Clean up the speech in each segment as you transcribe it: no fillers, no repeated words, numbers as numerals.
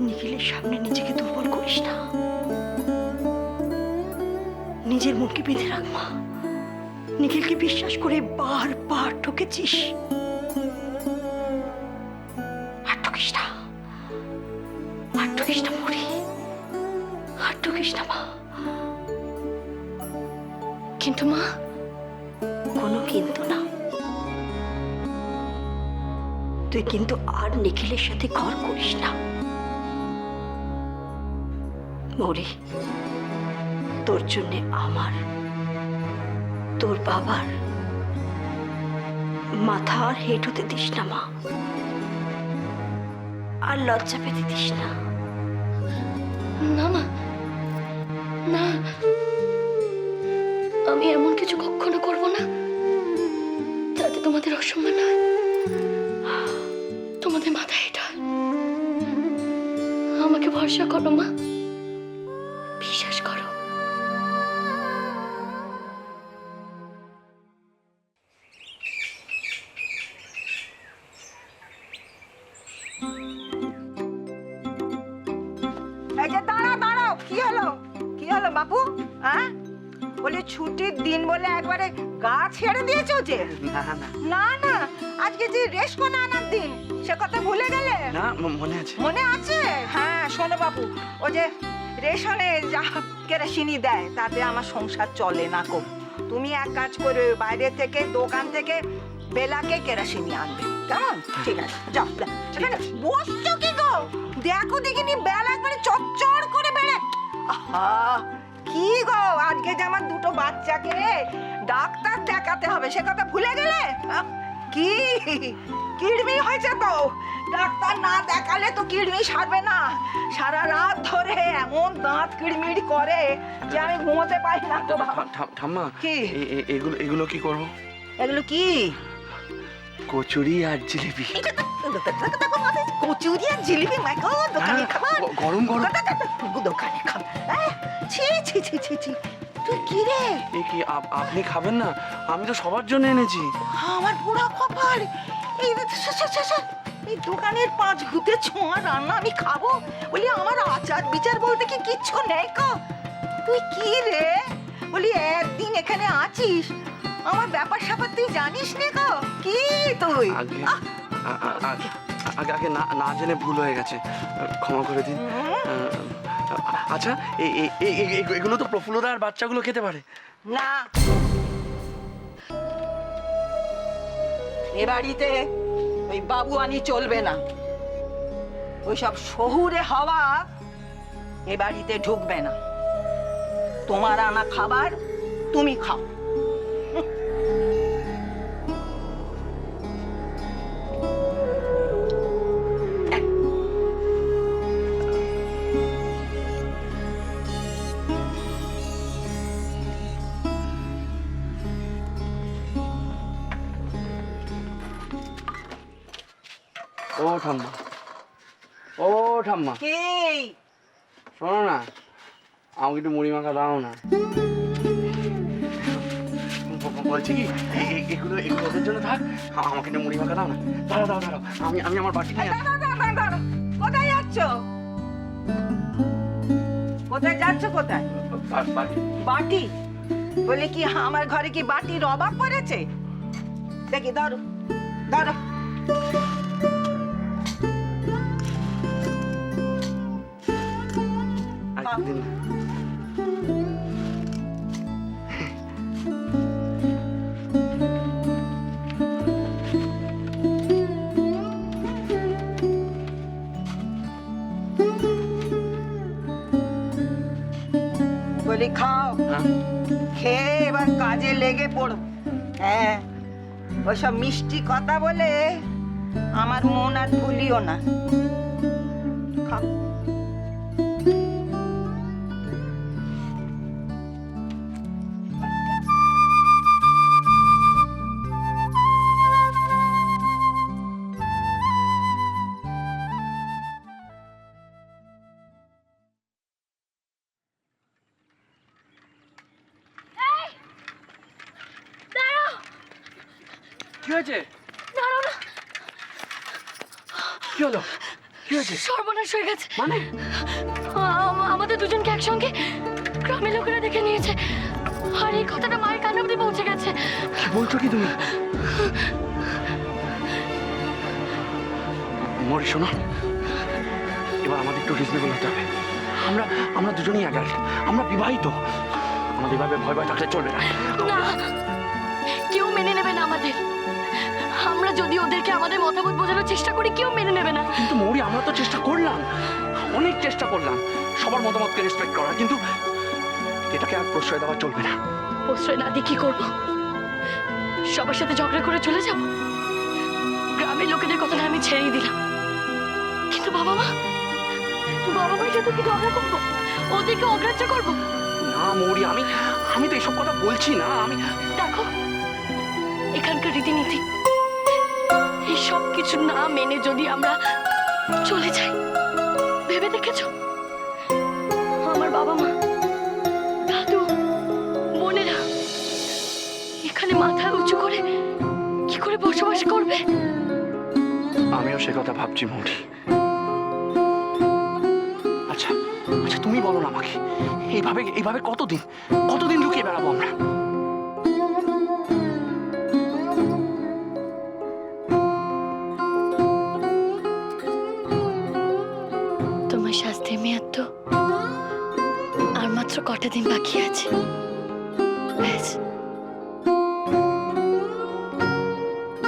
নিখিলের সামনে নিজেকে দুর্বল করিস না, নিজের মনকে বেঁধে রাখ মা। নিখিলকে বিশ্বাস করে বারবার ঠকেছিস, আর ঠকিস না, আর ঠকিস না মরি, আর ঠকিস না মা। কিন্তু মা, কোনো কিন্তু না। তুই কিন্তু আর নিখিলের সাথে ঘর করিস না মৌরি। তোর জন্যে আমার, তোর বাবার মাথা আর হেঁট হতে দিস না মা, আর লজ্জা পেতে দিস না। না মা, না, আমি এমন কিছু কখনো করব না যাতে তোমাদের অসম্মান হয়, তোমাদের মাথায় এটা। আমাকে ভরসা করো মা, বিশ্বাস করো। এই যে দাঁড়াও দাঁড়াও, কি হলো, কি হলো বাপু? হ্যাঁ, বলে ছুটির দিন বলে একবারে গা ছেড়ে দিয়েছো যে? না না না না, আজকে যে রেশকোনা আনার দিন, সে কথা ভুলে গেলে? না, মনে আছে। মনে আছে? হ্যাঁ শোনো বাপু, ও যে রেশনে যা কেরোসিনি দেয় তাতে আমার সংসার চলে না কো। তুমি এক কাজ করে বাইরে থেকে, দোকান থেকে বেলাকে কেরোসিনি আনবে, কেমন? ঠিক আছে, যাও। এখানে বসছো কি গো? দেখো দেখিনি বেলা একবারে চচ্চড় করে বেড়ে। আহা, কি গো, আজকে যে আমার দুটো বাচ্চাকে ডাক্তার দেখাতে হবে সে কথা ভুলে গেলে? কি কিডনি হয়েছে তো, ডাক্তার না দেখালে তো কিডনি সারবে না। সারা রাত ধরে এমন দাঁত কিড়মিড় করে যে আমি ঘুমোতে পারি না তো। ঠাম্মা, কি? এগুলো কি করব? এগুলো কি? কচুরি আর জিলিপি। কচুরি আর জিলিপি? মাই গড, দোকানে খাবার? গরম গরম। দোকানে খাবার? ছি ছি ছি ছি ছি, তুই কি রে? এ কি আপনি খাবেন না? আমি তো সবার জন্য এনেছি। আমার পুরো কপাল। এই এই দোকানের 5 ভূতে ছোঁয়া রান্না আমি খাবো বলি? আমার আচার বিচার বলতে কি কিচ্ছু নেই কো? তুই কি রে বলি, একদিন এখানে আছিস, আমার ব্যাপার স্যাপার তুই জানিস নে কো? কি তুই? আগে আগে আগে না জেনে ভুল হয়ে গেছে, ক্ষমা করে দিন। আচ্ছা, এগুলো তো প্রফুল্লদা আর বাচ্চাগুলো খেতে পারে না, এ বাড়িতে ওই বাবুয়ানি চলবে না। ওইসব শহুরে হাওয়া এ বাড়িতে ঢুকবে না। তোমার আনা খাবার তুমি খাও। ও ঠাম্মা, ও ঠাম্মা, কি? শোনো না, আমাকে একটু মুড়ি মাখা দাও না। বলছি কি, এগুলো ওদের জন্য থাক, আমাকে একটু মুড়ি মাখা দাও না। দাঁড়াও, আমি আমার বাটি নিয়ে দাঁড়াও, কোথায় যাচ্ছ? কোথায় যাচ্ছ? কোথায়? বাটি? বলে কি আমার ঘরে কি বাটির অভাব পড়েছে? দেখি, ধরো ধরো। দিন। বলি খাও, খেয়ে এবার কাজে লেগে পড়ো। হ্যাঁ, ওইসব মিষ্টি কথা বলে আমার মন আর ভুলিও না। খাও। কি হয়েছে? কি হলো? কি হয়েছে? সর্বনাশ হয়ে গেছে। মানে আমাদের দুজনকে একসঙ্গে গ্রামের লোকেরা দেখে নিয়েছে, আর এই কথাটা মায়ের কানে অবধি পৌঁছে গেছে। কি বলছো কি তুমি? মরি শোনো, এবার আমাদের একটু রিজনেবল হতে হবে। আমরা দুজনেই অ্যাডাল্ট, আমরা বিবাহিত। আমাদের এভাবে ভয় ভয় থাকলে চলবে না। না, কেউ মেনে নেবে না আমাদের। আমরা যদি ওদেরকে আমাদের মতামত বোঝানোর চেষ্টা করি, কেউ মেনে নেবে না। কিন্তু মৌরি, আমরা তো চেষ্টা করলাম, অনেক চেষ্টা করলাম সবার মতামতকে রেসপেক্ট করার, কিন্তু এটাকে আর প্রশ্রয় দেওয়া চলবে না। প্রশ্রয় না দিয়ে কি করবো? সবার সাথে ঝগড়া করে চলে যাব? গ্রামের লোকেদের কথাটা আমি ছেড়েই দিলাম, কিন্তু বাবা মায়ের সাথে কি ঝগড়া করবো? ওদেরকে অগ্রাহ্য করবো? না মৌরি, আমি তো এসব কথা বলছি না। আমি দেখো, এখানকার রীতিনীতি এই সব কিছু না মেনে যদি আমরা চলে যাই, ভেবে দেখেছো আমার বাবা মা, দাদু, বোনেরা এখানে মাথা উঁচু করে কি করে বসবাস করবে? আমিও সে কথা ভাবছি মৌরি। আচ্ছা আচ্ছা, তুমি বলো না আমাকে, এইভাবে কতদিন লুকিয়ে বেড়াবো আমরা? তোমার শাস্তির মেয়াদ তো আর মাত্র কটা দিন বাকি আছে, ব্যাস।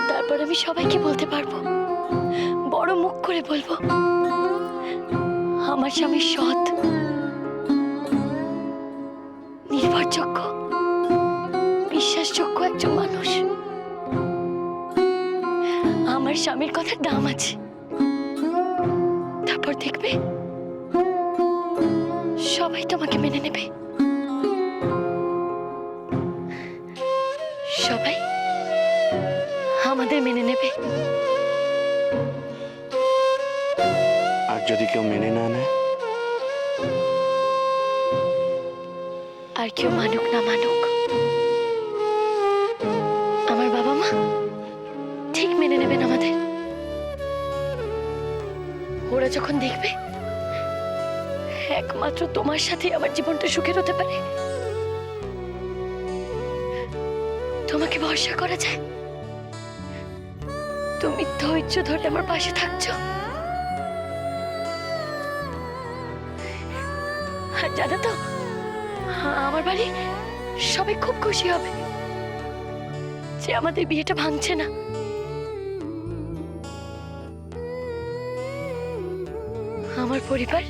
তারপর আমি সবাইকে বলতে পারবো, বড় মুখ করে বলবো, আমার স্বামী সৎ, নির্ভরযোগ্য, বিশ্বাসযোগ্য একজন মানুষ। আমার স্বামীর কথার দাম আছে। তারপর দেখবে সবাই তোমাকে মেনে নেবে, সবাই আমাদের মেনে নেবে। আর যদি কেউ মেনে না নেয়? আর কেউ মানুক না মানুক, আমার বাবা মা ঠিক মেনে নেবেন আমাদের। ওরা যখন দেখবে একমাত্র তোমার সাথে আমার জীবনটা সুখের হতে পারে, তোমাকে ভরসা করা যায়, তুমি ধৈর্য ধরে আমার পাশে থাকছো। আর জানো তো, আমার বাড়ি সবাই খুব খুশি হবে যে আমাদের বিয়েটা ভাঙছে না। আমার পরিবার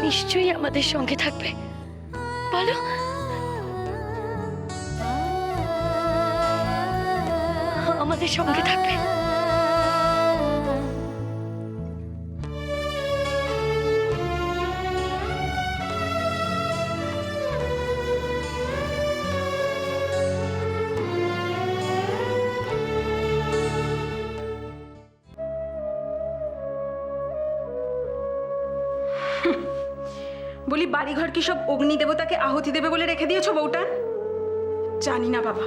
নিশ্চয়ই আমাদের সঙ্গে থাকবে, বলো? আমাদের সঙ্গে থাকবে। বলি, বাড়িঘর কি সব অগ্নি দেবতাকে আহুতি দেবে বলে রেখে দিয়েছো বউটা? জানি না বাবা,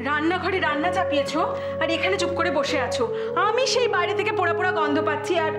রান্নাঘরে রান্না চাপিয়েছো আর এখানে চুপ করে বসে আছো। আমি সেই বাইরে থেকে পোড়া পোড়া গন্ধ পাচ্ছি, আর